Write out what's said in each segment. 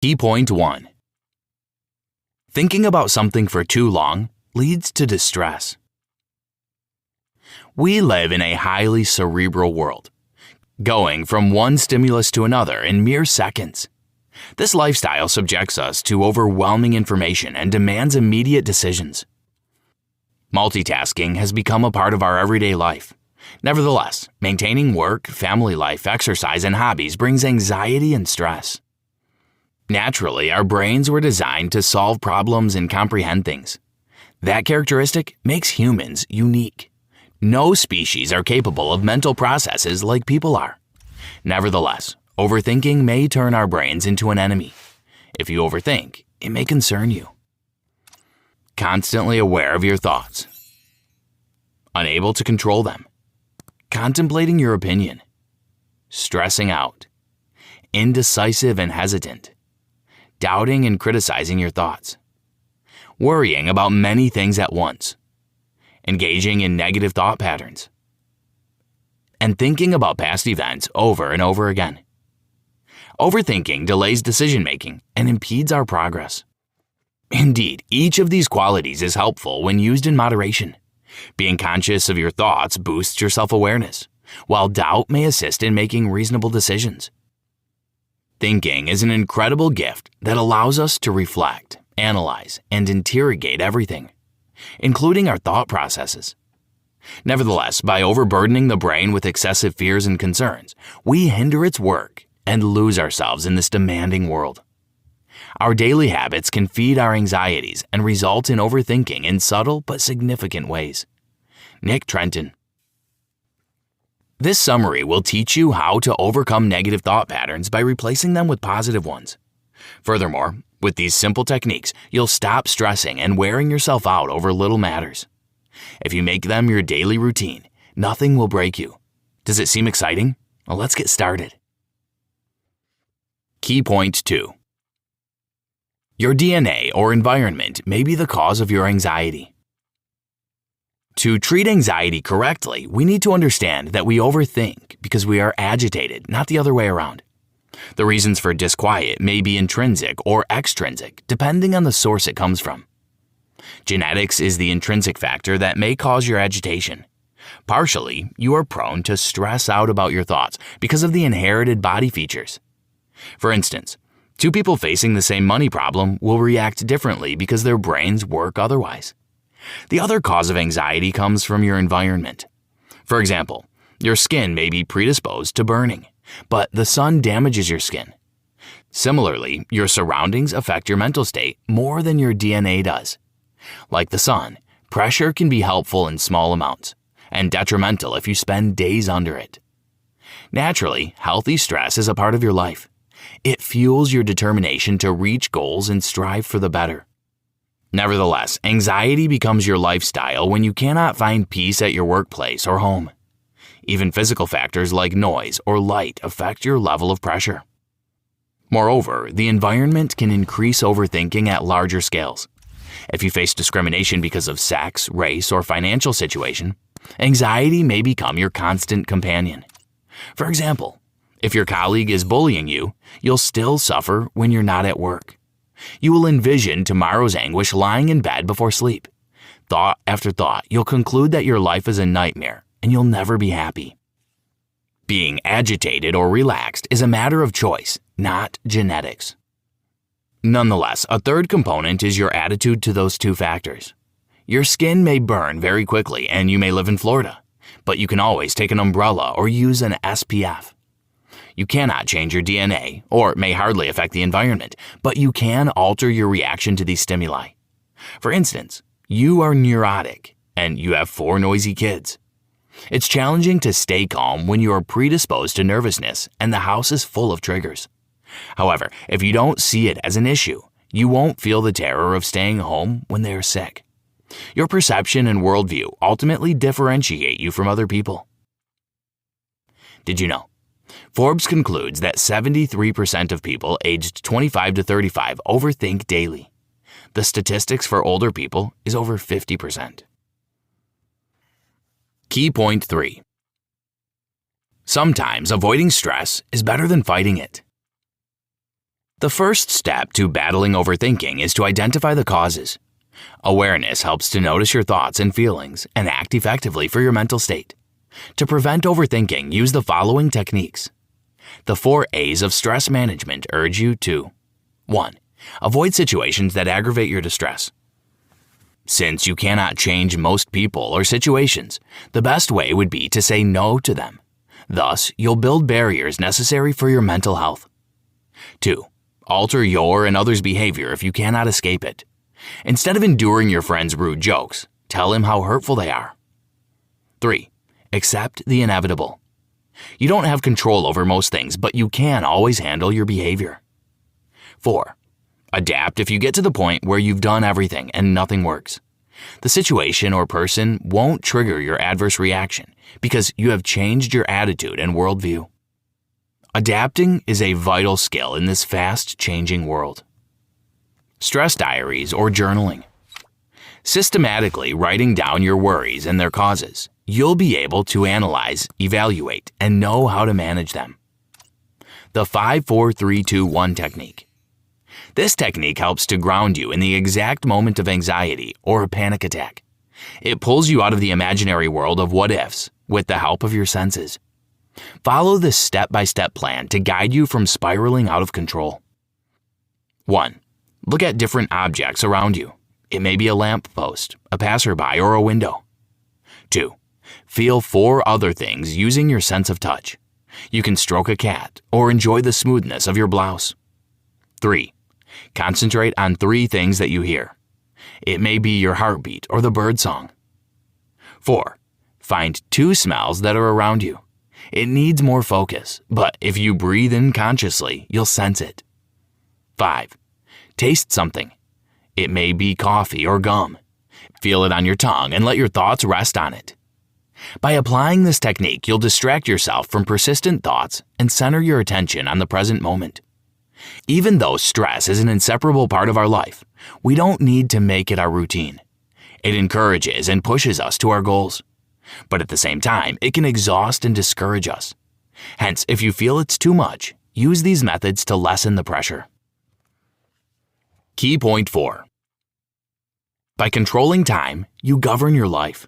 Key point 1. Thinking about something for too long leads to distress. We live in a highly cerebral world, going from one stimulus to another in mere seconds. This lifestyle subjects us to overwhelming information and demands immediate decisions. Multitasking has become a part of our everyday life. Nevertheless, maintaining work, family life, exercise, and hobbies brings anxiety and stress. Naturally, our brains were designed to solve problems and comprehend things. That characteristic makes humans unique. No species are capable of mental processes like people are. Nevertheless, overthinking may turn our brains into an enemy. If you overthink, it may concern you. Constantly aware of your thoughts. Unable to control them. Contemplating your opinion. Stressing out. Indecisive and hesitant. Doubting and criticizing your thoughts. Worrying about many things at once. Engaging in negative thought patterns. And thinking about past events over and over again. Overthinking delays decision-making and impedes our progress. Indeed, each of these qualities is helpful when used in moderation. Being conscious of your thoughts boosts your self-awareness, while doubt may assist in making reasonable decisions. Thinking is an incredible gift that allows us to reflect, analyze, and interrogate everything, including our thought processes. Nevertheless, by overburdening the brain with excessive fears and concerns, we hinder its work and lose ourselves in this demanding world. Our daily habits can feed our anxieties and result in overthinking in subtle but significant ways. Nick Trenton. This summary will teach you how to overcome negative thought patterns by replacing them with positive ones. Furthermore, with these simple techniques, you'll stop stressing and wearing yourself out over little matters. If you make them your daily routine, nothing will break you. Does it seem exciting? Well, let's get started. Key point 2. Your DNA or environment may be the cause of your anxiety. To treat anxiety correctly, we need to understand that we overthink because we are agitated, not the other way around. The reasons for disquiet may be intrinsic or extrinsic, depending on the source it comes from. Genetics is the intrinsic factor that may cause your agitation. Partially, you are prone to stress out about your thoughts because of the inherited body features. For instance, two people facing the same money problem will react differently because their brains work otherwise. The other cause of anxiety comes from your environment. For example, your skin may be predisposed to burning, but the sun damages your skin. Similarly, your surroundings affect your mental state more than your DNA does. Like the sun, pressure can be helpful in small amounts and detrimental if you spend days under it. Naturally, healthy stress is a part of your life. It fuels your determination to reach goals and strive for the better. Nevertheless, anxiety becomes your lifestyle when you cannot find peace at your workplace or home. Even physical factors like noise or light affect your level of pressure. Moreover, the environment can increase overthinking at larger scales. If you face discrimination because of sex, race, or financial situation, anxiety may become your constant companion. For example, if your colleague is bullying you, you'll still suffer when you're not at work. You will envision tomorrow's anguish lying in bed before sleep. Thought after thought, you'll conclude that your life is a nightmare and you'll never be happy. Being agitated or relaxed is a matter of choice, not genetics. Nonetheless, a third component is your attitude to those two factors. Your skin may burn very quickly and you may live in Florida, but you can always take an umbrella or use an SPF. You cannot change your DNA, or may hardly affect the environment, but you can alter your reaction to these stimuli. For instance, you are neurotic, and you have 4 noisy kids. It's challenging to stay calm when you are predisposed to nervousness and the house is full of triggers. However, if you don't see it as an issue, you won't feel the terror of staying home when they are sick. Your perception and worldview ultimately differentiate you from other people. Did you know? Forbes concludes that 73% of people aged 25 to 35 overthink daily. The statistics for older people is over 50%. Key point 3. Sometimes avoiding stress is better than fighting it. The first step to battling overthinking is to identify the causes. Awareness helps to notice your thoughts and feelings and act effectively for your mental state. To prevent overthinking, use the following techniques. The 4 A's of stress management urge you to 1. Avoid situations that aggravate your distress. Since you cannot change most people or situations, the best way would be to say no to them. Thus, you'll build barriers necessary for your mental health. 2. Alter your and others' behavior if you cannot escape it. Instead of enduring your friend's rude jokes, tell him how hurtful they are. 3. Accept the inevitable. You don't have control over most things, but you can always handle your behavior. 4. Adapt if you get to the point where you've done everything and nothing works. The situation or person won't trigger your adverse reaction because you have changed your attitude and worldview. Adapting is a vital skill in this fast-changing world. Stress diaries or journaling. Systematically writing down your worries and their causes, you'll be able to analyze, evaluate, and know how to manage them. The 5-4-3-2-1 technique. This technique helps to ground you in the exact moment of anxiety or a panic attack. It pulls you out of the imaginary world of what-ifs with the help of your senses. Follow this step-by-step plan to guide you from spiraling out of control. 1. Look at different objects around you. It may be a lamppost, a passerby, or a window. 2. Feel 4 other things using your sense of touch. You can stroke a cat or enjoy the smoothness of your blouse. 3. Concentrate on 3 things that you hear. It may be your heartbeat or the bird song. 4. Find 2 smells that are around you. It needs more focus, but if you breathe in consciously, you'll sense it. 5. Taste something. It may be coffee or gum. Feel it on your tongue and let your thoughts rest on it. By applying this technique, you'll distract yourself from persistent thoughts and center your attention on the present moment. Even though stress is an inseparable part of our life, we don't need to make it our routine. It encourages and pushes us to our goals. But at the same time, it can exhaust and discourage us. Hence, if you feel it's too much, use these methods to lessen the pressure. Key point 4. By controlling time, you govern your life.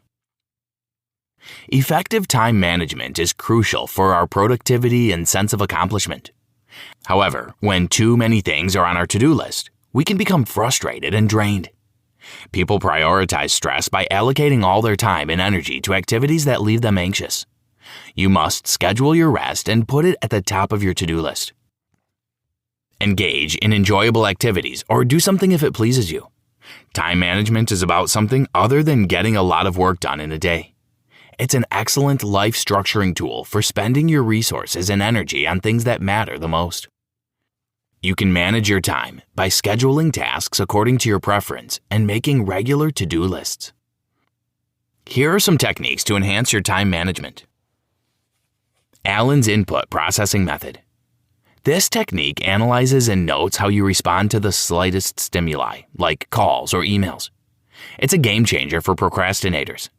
Effective time management is crucial for our productivity and sense of accomplishment. However, when too many things are on our to-do list, we can become frustrated and drained. People prioritize stress by allocating all their time and energy to activities that leave them anxious. You must schedule your rest and put it at the top of your to-do list. Engage in enjoyable activities or do something if it pleases you. Time management is about something other than getting a lot of work done in a day. It's an excellent life structuring tool for spending your resources and energy on things that matter the most. You can manage your time by scheduling tasks according to your preference and making regular to-do lists. Here are some techniques to enhance your time management. Allen's input processing method. This technique analyzes and notes how you respond to the slightest stimuli, like calls or emails. It's a game changer for procrastinators.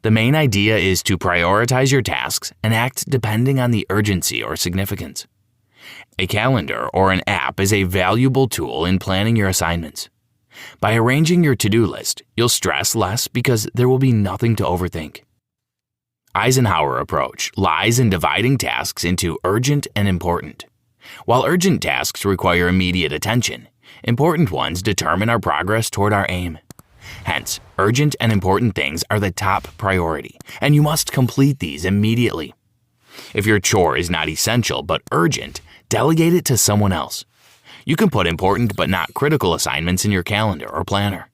The main idea is to prioritize your tasks and act depending on the urgency or significance. A calendar or an app is a valuable tool in planning your assignments. By arranging your to-do list, you'll stress less because there will be nothing to overthink. Eisenhower approach lies in dividing tasks into urgent and important. While urgent tasks require immediate attention, important ones determine our progress toward our aim. Hence, urgent and important things are the top priority, and you must complete these immediately. If your chore is not essential but urgent, delegate it to someone else. You can put important but not critical assignments in your calendar or planner.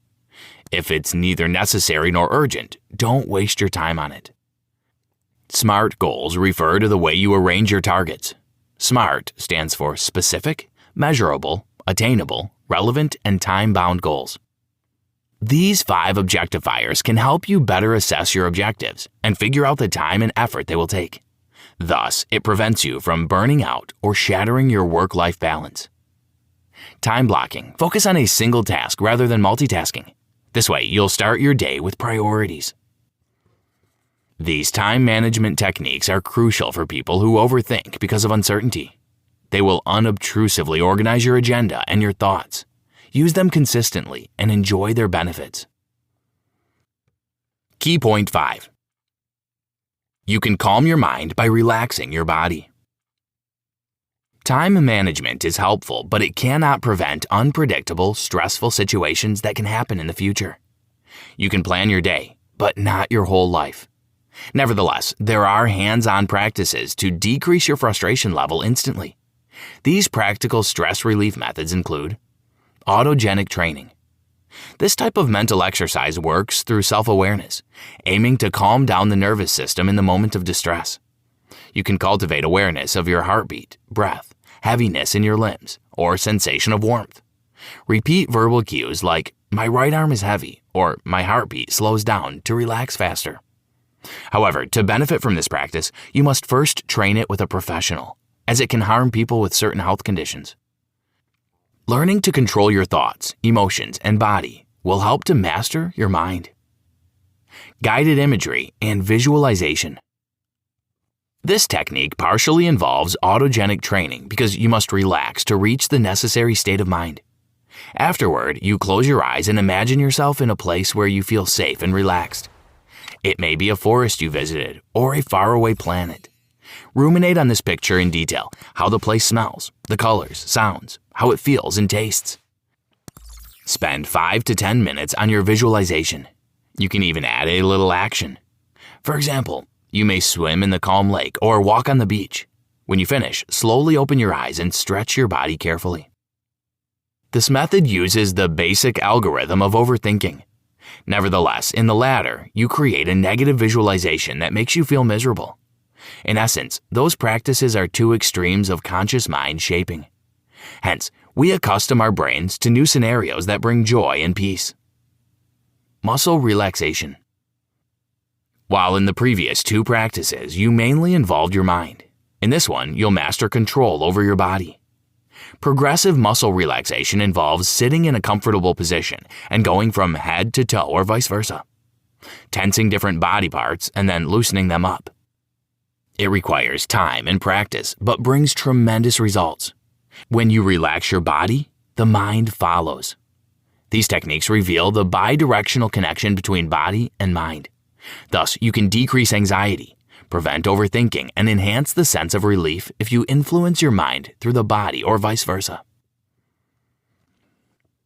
If it's neither necessary nor urgent, don't waste your time on it. SMART goals refer to the way you arrange your targets. SMART stands for specific, measurable, attainable, relevant, and time-bound goals. These 5 objectifiers can help you better assess your objectives and figure out the time and effort they will take. Thus, it prevents you from burning out or shattering your work-life balance. Time blocking. Focus on a single task rather than multitasking. This way, you'll start your day with priorities. These time management techniques are crucial for people who overthink because of uncertainty. They will unobtrusively organize your agenda and your thoughts. Use them consistently and enjoy their benefits. Key point 5. You can calm your mind by relaxing your body. Time management is helpful, but it cannot prevent unpredictable, stressful situations that can happen in the future. You can plan your day, but not your whole life. Nevertheless, there are hands-on practices to decrease your frustration level instantly. These practical stress relief methods include autogenic training. This type of mental exercise works through self-awareness, aiming to calm down the nervous system in the moment of distress. You can cultivate awareness of your heartbeat, breath, heaviness in your limbs, or sensation of warmth. Repeat verbal cues like, "My right arm is heavy," or "My heartbeat slows down" to relax faster. However, to benefit from this practice, you must first train it with a professional, as it can harm people with certain health conditions. Learning to control your thoughts, emotions, and body will help to master your mind. Guided imagery and visualization. This technique partially involves autogenic training because you must relax to reach the necessary state of mind. Afterward, you close your eyes and imagine yourself in a place where you feel safe and relaxed. It may be a forest you visited or a faraway planet. Ruminate on this picture in detail, how the place smells, the colors, sounds, how it feels and tastes. Spend 5 to 10 minutes on your visualization. You can even add a little action. For example, you may swim in the calm lake or walk on the beach. When you finish, slowly open your eyes and stretch your body carefully. This method uses the basic algorithm of overthinking. Nevertheless, in the latter, you create a negative visualization that makes you feel miserable. In essence, those practices are two extremes of conscious mind shaping. Hence, we accustom our brains to new scenarios that bring joy and peace. Muscle relaxation. While in the previous two practices, you mainly involved your mind, in this one, you'll master control over your body. Progressive muscle relaxation involves sitting in a comfortable position and going from head to toe or vice versa, tensing different body parts and then loosening them up. It requires time and practice, but brings tremendous results. When you relax your body, the mind follows. These techniques reveal the bidirectional connection between body and mind. Thus, you can decrease anxiety, prevent overthinking, and enhance the sense of relief if you influence your mind through the body or vice versa.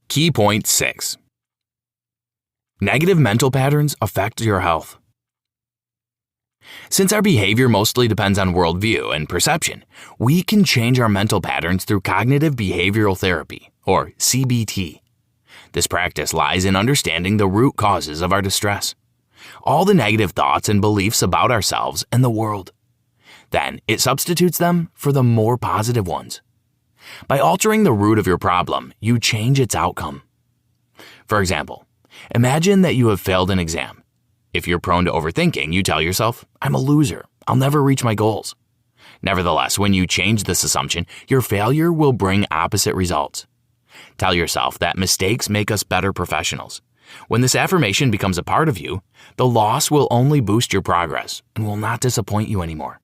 Key point 6. Negative mental patterns affect your health. Since our behavior mostly depends on worldview and perception, we can change our mental patterns through cognitive behavioral therapy, or CBT. This practice lies in understanding the root causes of our distress, all the negative thoughts and beliefs about ourselves and the world. Then it substitutes them for the more positive ones. By altering the root of your problem, you change its outcome. For example, imagine that you have failed an exam. If you're prone to overthinking, you tell yourself, "I'm a loser. I'll never reach my goals." Nevertheless, when you change this assumption, your failure will bring opposite results. Tell yourself that mistakes make us better professionals. When this affirmation becomes a part of you, the loss will only boost your progress and will not disappoint you anymore.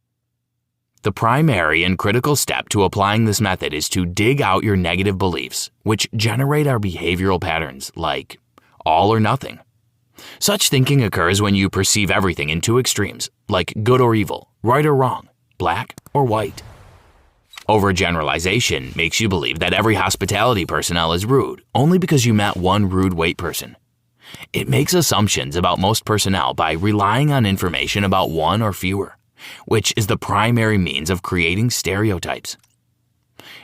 The primary and critical step to applying this method is to dig out your negative beliefs, which generate our behavioral patterns like all or nothing. Such thinking occurs when you perceive everything in two extremes, like good or evil, right or wrong, black or white. Overgeneralization makes you believe that every hospitality personnel is rude only because you met one rude wait person. It makes assumptions about most personnel by relying on information about one or fewer, which is the primary means of creating stereotypes.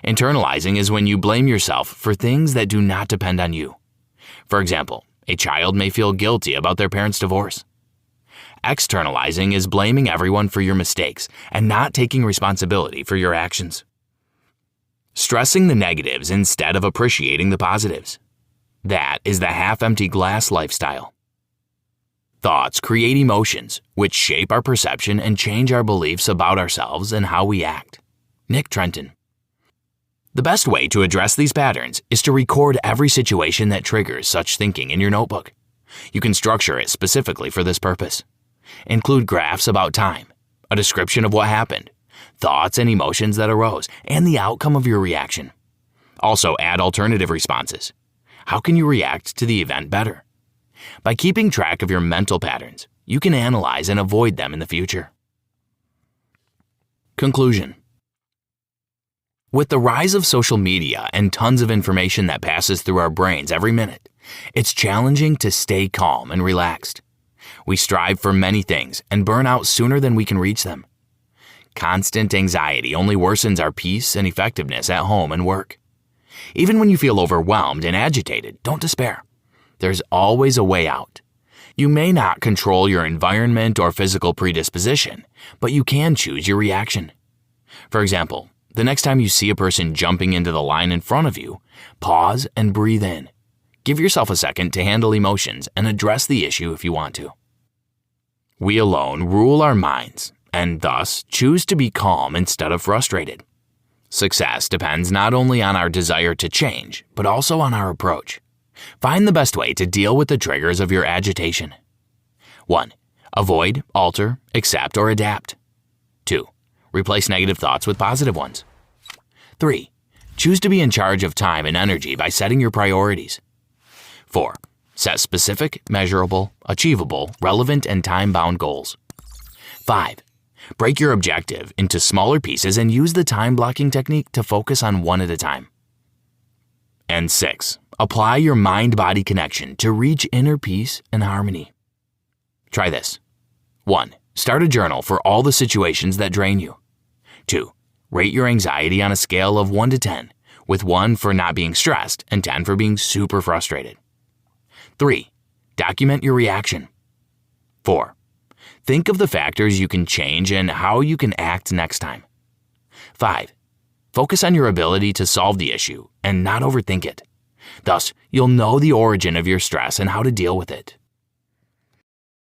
Internalizing is when you blame yourself for things that do not depend on you. For example, a child may feel guilty about their parents' divorce. Externalizing is blaming everyone for your mistakes and not taking responsibility for your actions. Stressing the negatives instead of appreciating the positives. That is the half-empty glass lifestyle. Thoughts create emotions, which shape our perception and change our beliefs about ourselves and how we act. Nick Trenton. The best way to address these patterns is to record every situation that triggers such thinking in your notebook. You can structure it specifically for this purpose. Include graphs about time, a description of what happened, thoughts and emotions that arose, and the outcome of your reaction. Also, add alternative responses. How can you react to the event better? By keeping track of your mental patterns, you can analyze and avoid them in the future. Conclusion. With the rise of social media and tons of information that passes through our brains every minute, it's challenging to stay calm and relaxed. We strive for many things and burn out sooner than we can reach them. Constant anxiety only worsens our peace and effectiveness at home and work. Even when you feel overwhelmed and agitated, don't despair. There's always a way out. You may not control your environment or physical predisposition, but you can choose your reaction. For example, the next time you see a person jumping into the line in front of you, pause and breathe in. Give yourself a second to handle emotions and address the issue if you want to. We alone rule our minds and thus choose to be calm instead of frustrated. Success depends not only on our desire to change, but also on our approach. Find the best way to deal with the triggers of your agitation. 1. Avoid, alter, accept, or adapt. 2. Replace negative thoughts with positive ones. 3. Choose to be in charge of time and energy by setting your priorities. 4. Set specific, measurable, achievable, relevant, and time-bound goals. 5. Break your objective into smaller pieces and use the time-blocking technique to focus on one at a time. And 6. Apply your mind-body connection to reach inner peace and harmony. Try this. 1. Start a journal for all the situations that drain you. 2. Rate your anxiety on a scale of 1 to 10, with 1 for not being stressed and 10 for being super frustrated. 3. Document your reaction. 4. Think of the factors you can change and how you can act next time. 5. Focus on your ability to solve the issue and not overthink it. Thus, you'll know the origin of your stress and how to deal with it.